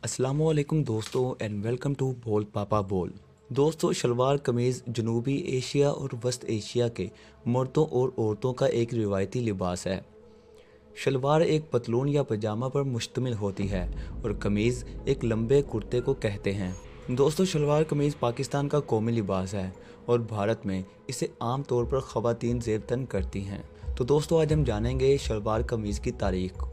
अस्सलामुअलैकुम दोस्तों and welcome to बोल पापा बोल। दोस्तों, शलवार कमीज़ जनूबी एशिया और वस्त एशिया के मर्दों और औरतों का एक रिवायती लिबास है। शलवार एक पतलून या पजामा पर मुश्तमिल होती है और कमीज़ एक लंबे कुर्ते को कहते हैं। दोस्तों, शलवार कमीज़ पाकिस्तान का कौमी लिबास है और भारत में इसे आम तौर पर ख़वातीन ज़ेब तन करती हैं। तो दोस्तों, आज हम जानेंगे शलवार कमीज़ की तारीख।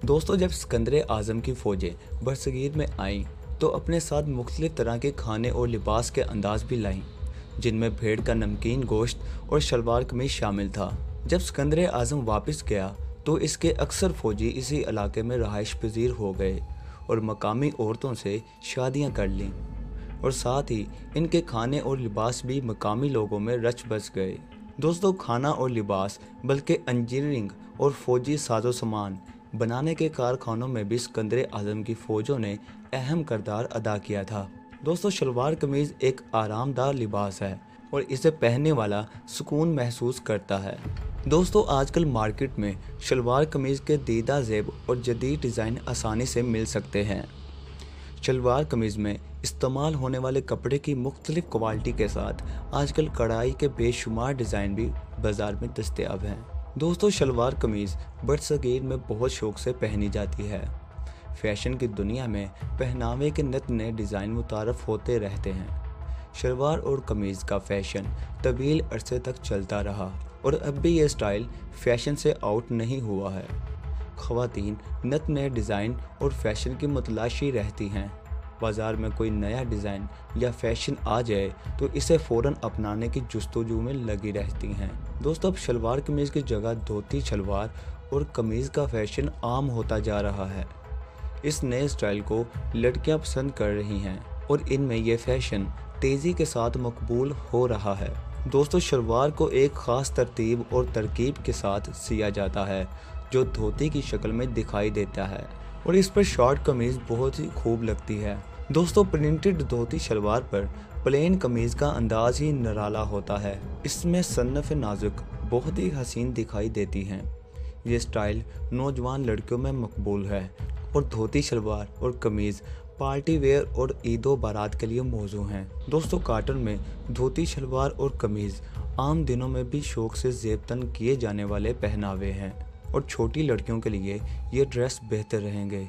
दोस्तों, जब सिकंदर आज़म की फ़ौजें बरसगीर में आईं तो अपने साथ मुख्तलिफ़ तरह के खाने और लिबास के अंदाज भी लाईं, जिनमें भेड़ का नमकीन गोश्त और शलवार कमीज़ शामिल था। जब सिकंदर आज़म वापस गया तो इसके अक्सर फ़ौजी इसी इलाके में रहाइश पजीर हो गए और मकामी औरतों से शादियां कर लीं, और साथ ही इनके खाने और लिबास भी मकामी लोगों में रच बस गए। दोस्तों, खाना और लिबास बल्कि इंजीनियरिंग और फ़ौजी साजो सामान बनाने के कारखानों में भी सिकंदर आज़म की फ़ौजों ने अहम किरदार अदा किया था। दोस्तों, शलवार कमीज़ एक आरामदार लिबास है और इसे पहनने वाला सुकून महसूस करता है। दोस्तों, आजकल मार्केट में शलवार कमीज़ के दीदा ज़ेब और जदीद डिज़ाइन आसानी से मिल सकते हैं। शलवार कमीज़ में इस्तेमाल होने वाले कपड़े की मुख्तलिफ़ क्वालिटी के साथ आजकल कढ़ाई के बेशुमार डिज़ाइन भी बाज़ार में दस्तयाब हैं। दोस्तों, शलवार कमीज़ बरसगीर में बहुत शौक़ से पहनी जाती है। फैशन की दुनिया में पहनावे के नित नए डिज़ाइन मुतारफ़ होते रहते हैं। शलवार और कमीज़ का फ़ैशन तवील अरसे तक चलता रहा और अब भी ये स्टाइल फ़ैशन से आउट नहीं हुआ है। ख़वातीन नित नए डिज़ाइन और फ़ैशन की मुतलाशी रहती हैं। बाज़ार में कोई नया डिज़ाइन या फ़ैशन आ जाए तो इसे फ़ौरन अपनाने की जुस्तजू में लगी रहती हैं। दोस्तों, अब शलवार कमीज़ की जगह धोती शलवार और कमीज़ का फ़ैशन आम होता जा रहा है। इस नए स्टाइल को लड़कियां पसंद कर रही हैं और इनमें यह फ़ैशन तेज़ी के साथ मकबूल हो रहा है। दोस्तों, शलवार को एक ख़ास तरतीब और तरकीब के साथ सिया जाता है जो धोती की शक्ल में दिखाई देता है और इस पर शॉर्ट कमीज़ बहुत ही खूब लगती है। दोस्तों, प्रिंटेड धोती शलवार पर प्लेन कमीज़ का अंदाज ही निराला होता है। इसमें सन्नफ़ नाजुक बहुत ही हसीन दिखाई देती हैं। ये स्टाइल नौजवान लड़कियों में मकबूल है और धोती शलवार और कमीज़ पार्टी वेयर और ईदो बारात के लिए मौजू हैं। दोस्तों, कॉटन में धोती शलवार और कमीज़ आम दिनों में भी शौक़ से ज़ेब तन किए जाने वाले पहनावे हैं और छोटी लड़कियों के लिए ये ड्रेस बेहतर रहेंगे।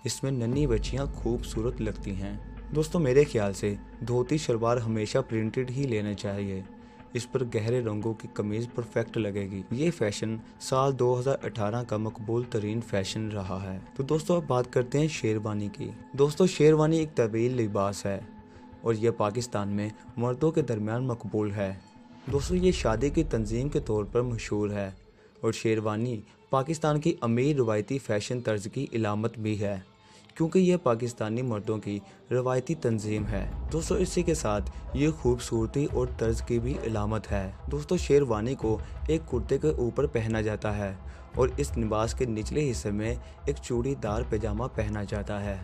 इसमें नन्ही बच्चियाँ खूबसूरत लगती हैं। दोस्तों, मेरे ख्याल से धोती शलवार हमेशा प्रिंटेड ही लेना चाहिए। इस पर गहरे रंगों की कमीज़ परफेक्ट लगेगी। ये फैशन साल 2018 का मकबूल तरीन फैशन रहा है। तो दोस्तों, अब बात करते हैं शेरवानी की। दोस्तों, शेरवानी एक तवील लिबास है और यह पाकिस्तान में मर्दों के दरमियान मकबूल है। दोस्तों, ये शादी की तंजीम के तौर पर मशहूर है और शेरवानी पाकिस्तान की अमीर रवायती फ़ैशन तर्ज की इलामत भी है, क्योंकि यह पाकिस्तानी मर्दों की रवायती तंजीम है। दोस्तों, इसी के साथ ये खूबसूरती और तर्ज की भी इलामत है। दोस्तों, शेरवानी को एक कुर्ते के ऊपर पहना जाता है और इस लिबास के निचले हिस्से में एक चूड़ीदार पैजामा पहना जाता है।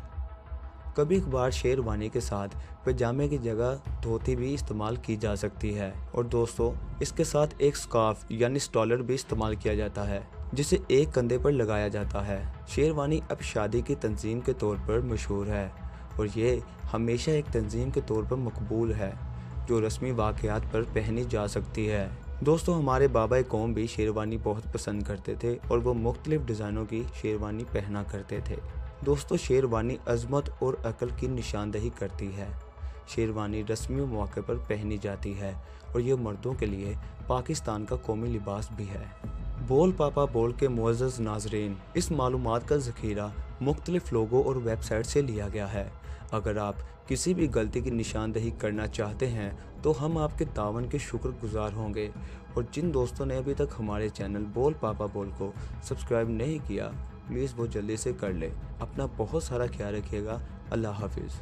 कभी कभार शेरवानी के साथ पैजामे की जगह धोती भी इस्तेमाल की जा सकती है और दोस्तों, इसके साथ एक स्कार्फ यानी स्टॉलर भी इस्तेमाल किया जाता है जिसे एक कंधे पर लगाया जाता है। शेरवानी अब शादी की तंजीम के तौर पर मशहूर है और ये हमेशा एक तंजीम के तौर पर मकबूल है जो रस्मी वाक़यात पर पहनी जा सकती है। दोस्तों, हमारे बाबा कौम भी शेरवानी बहुत पसंद करते थे और वो मुख्तलिफ़ डिज़ाइनों की शेरवानी पहना करते थे। दोस्तों, शेरवानी अज़मत और अक़ल की निशानदही करती है। शेरवानी रस्मी मौके पर पहनी जाती है और ये मर्दों के लिए पाकिस्तान का कौमी लिबास भी है। बोल पापा बोल के मुअज़्ज़ज़ नाज़रीन, इस मालूमात का ज़ख़ीरा मुख्तलिफ़ लोगों और वेबसाइट से लिया गया है। अगर आप किसी भी गलती की निशानदही करना चाहते हैं तो हम आपके तावन के शुक्रगुज़ार होंगे। और जिन दोस्तों ने अभी तक हमारे चैनल बोल पापा बोल को सब्सक्राइब नहीं किया, प्लीज़ वो जल्दी से कर ले। अपना बहुत सारा ख्याल रखिएगा। अल्लाह हाफिज़।